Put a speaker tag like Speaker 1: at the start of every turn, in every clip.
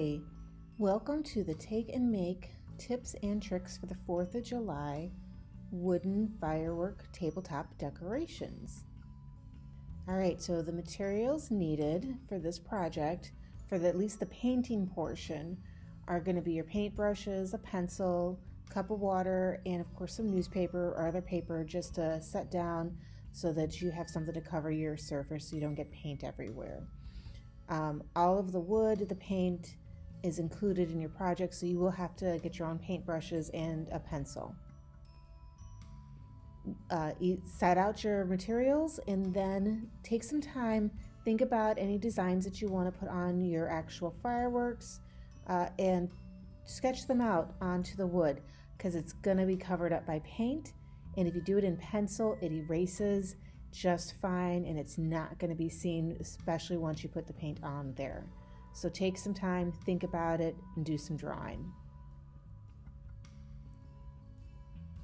Speaker 1: Hi, welcome to the Take and Make Tips and Tricks for the 4th of July Wooden Firework Tabletop Decorations. Alright, so the materials needed for this project, at least the painting portion, are going to be your paintbrushes, a pencil, a cup of water, and of course some newspaper or other paper just to set down so that you have something to cover your surface so you don't get paint everywhere. All of the wood, the paint is included in your project, so you will have to get your own paintbrushes and a pencil. Set out your materials and then take some time, think about any designs that you want to put on your actual fireworks and sketch them out onto the wood because it's going to be covered up by paint, and if you do it in pencil it erases just fine and it's not going to be seen, especially once you put the paint on there. So take some time, think about it, and do some drawing.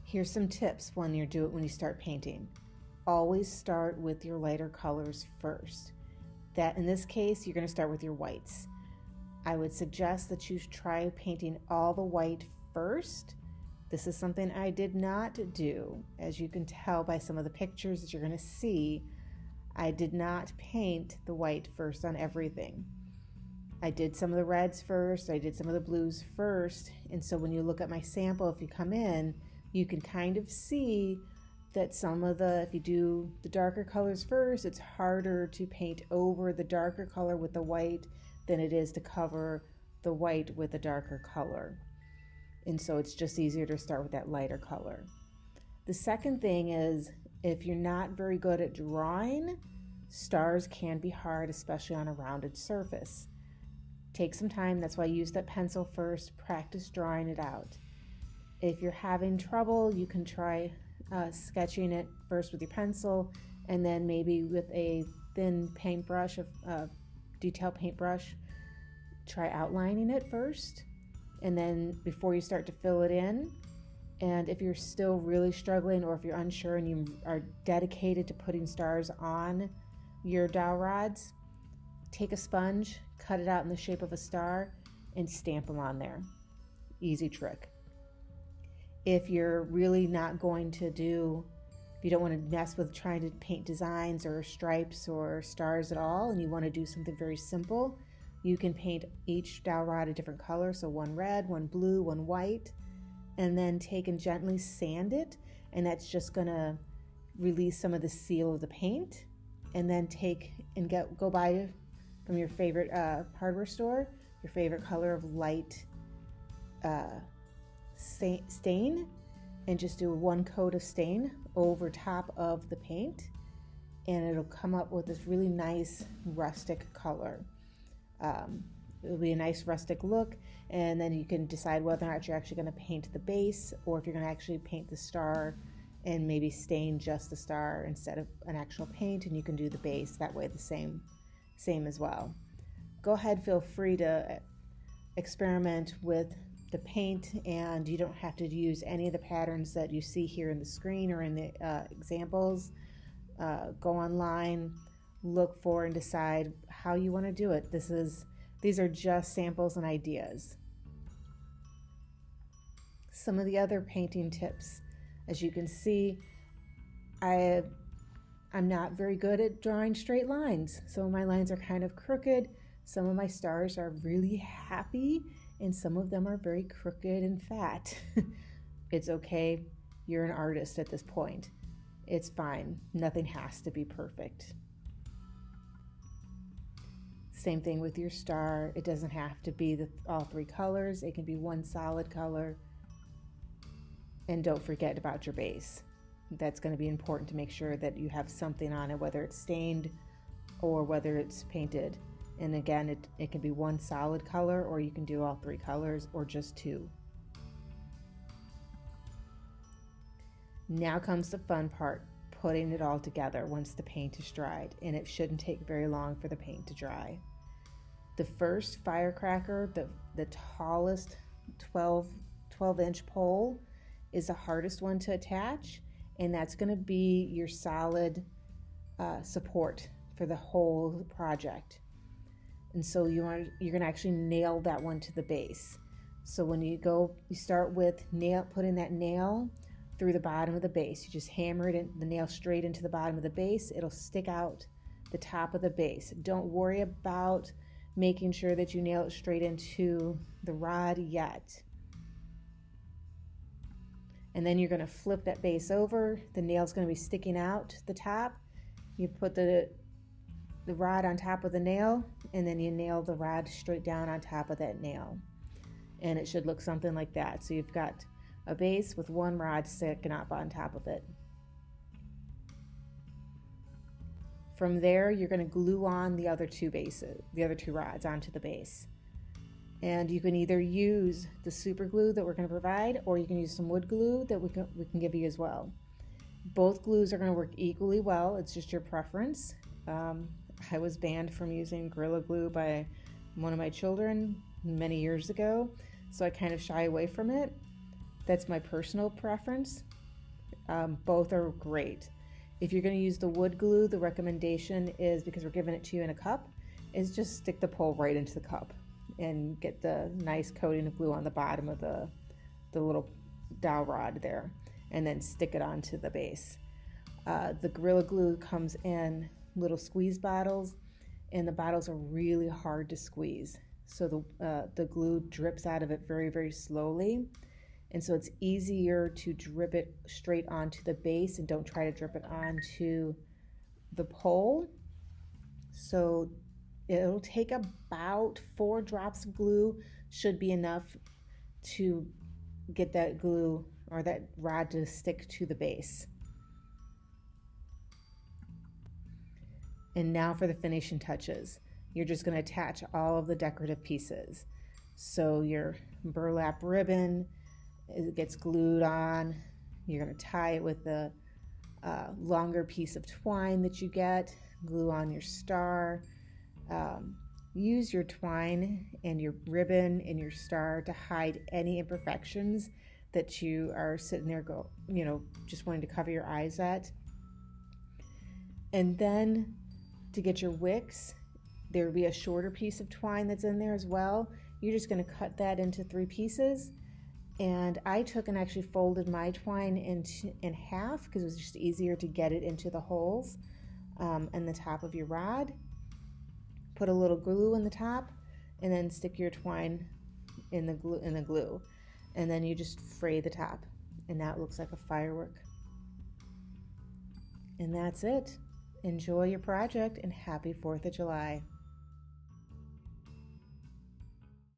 Speaker 1: Here's some tips when you start painting. Always start with your lighter colors first. That in this case, you're going to start with your whites. I would suggest that you try painting all the white first. This is something I did not do. As you can tell by some of the pictures that you're going to see, I did not paint the white first on everything. I did some of the reds first, I did some of the blues first, and so when you look at my sample, if you come in, you can kind of see that if you do the darker colors first, it's harder to paint over the darker color with the white than it is to cover the white with a darker color. And so it's just easier to start with that lighter color. The second thing is, if you're not very good at drawing, stars can be hard, especially on a rounded surface. Take some time, that's why I use that pencil first, practice drawing it out. If you're having trouble, you can try sketching it first with your pencil, and then maybe with a thin paintbrush, a detail paintbrush, try outlining it first. And then before you start to fill it in, and if you're still really struggling or if you're unsure and you are dedicated to putting stars on your dowel rods, take a sponge, cut it out in the shape of a star, and stamp them on there. Easy trick. If you're really not going to if you don't want to mess with trying to paint designs or stripes or stars at all, and you want to do something very simple, you can paint each dowel rod a different color, so one red, one blue, one white, and then take and gently sand it, and that's just going to release some of the seal of the paint. And then take and go buy from your favorite hardware store your favorite color of light stain, and just do one coat of stain over top of the paint, and it'll come up with this really nice rustic color. It'll be a nice rustic look, and then you can decide whether or not you're actually going to paint the base or if you're going to actually paint the star and maybe stain just the star instead of an actual paint, and you can do the base that way the same as well. Go ahead, feel free to experiment with the paint, and you don't have to use any of the patterns that you see here in the screen or in the examples. Go online, look for and decide how you want to do it. These are just samples and ideas. Some of the other painting tips, as you can see, I'm not very good at drawing straight lines. Some of my lines are kind of crooked, some of my stars are really happy, and some of them are very crooked and fat. It's okay, you're an artist at this point. It's fine, nothing has to be perfect. Same thing with your star. It doesn't have to be all three colors. It can be one solid color. And don't forget about your base. That's going to be important to make sure that you have something on it, whether it's stained or whether it's painted. And again, it can be one solid color, or you can do all three colors, or just two. Now comes the fun part, putting it all together once the paint is dried, and it shouldn't take very long for the paint to dry. The first firecracker, the tallest 12-inch pole, is the hardest one to attach, and that's going to be your solid support for the whole project. And so you're going to actually nail that one to the base. So when you start with putting that nail through the bottom of the base. You just hammer the nail straight into the bottom of the base. It'll stick out the top of the base. Don't worry about making sure that you nail it straight into the rod yet. And then you're going to flip that base over. The nail's going to be sticking out the top. You put the rod on top of the nail, and then you nail the rod straight down on top of that nail. And it should look something like that. So you've got a base with one rod sticking up on top of it. From there, you're going to glue on the other two rods onto the base. And you can either use the super glue that we're going to provide, or you can use some wood glue that we can give you as well. Both glues are going to work equally well. It's just your preference. I was banned from using Gorilla Glue by one of my children many years ago, so I kind of shy away from it. That's my personal preference. Both are great. If you're going to use the wood glue, the recommendation is, because we're giving it to you in a cup, is just stick the pole right into the cup and get the nice coating of glue on the bottom of the little dowel rod there, and then stick it onto the base. The Gorilla Glue comes in little squeeze bottles, and the bottles are really hard to squeeze. So the glue drips out of it very, very slowly. And so it's easier to drip it straight onto the base, and don't try to drip it onto the pole. So it'll take about 4 drops of glue, should be enough to get that glue or that rod to stick to the base. And now for the finishing touches. You're just going to attach all of the decorative pieces. So your burlap ribbon, it gets glued on. You're going to tie it with the longer piece of twine that you get, glue on your star. Use your twine and your ribbon and your star to hide any imperfections that you are sitting there just wanting to cover your eyes at. And then to get your wicks, there will be a shorter piece of twine that's in there as well. You're just going to cut that into 3 pieces. And I took and actually folded my twine in half, because it was just easier to get it into the holes in the top of your rod. Put a little glue in the top, and then stick your twine in the glue. And then you just fray the top, and that looks like a firework. And that's it. Enjoy your project, and happy 4th of July.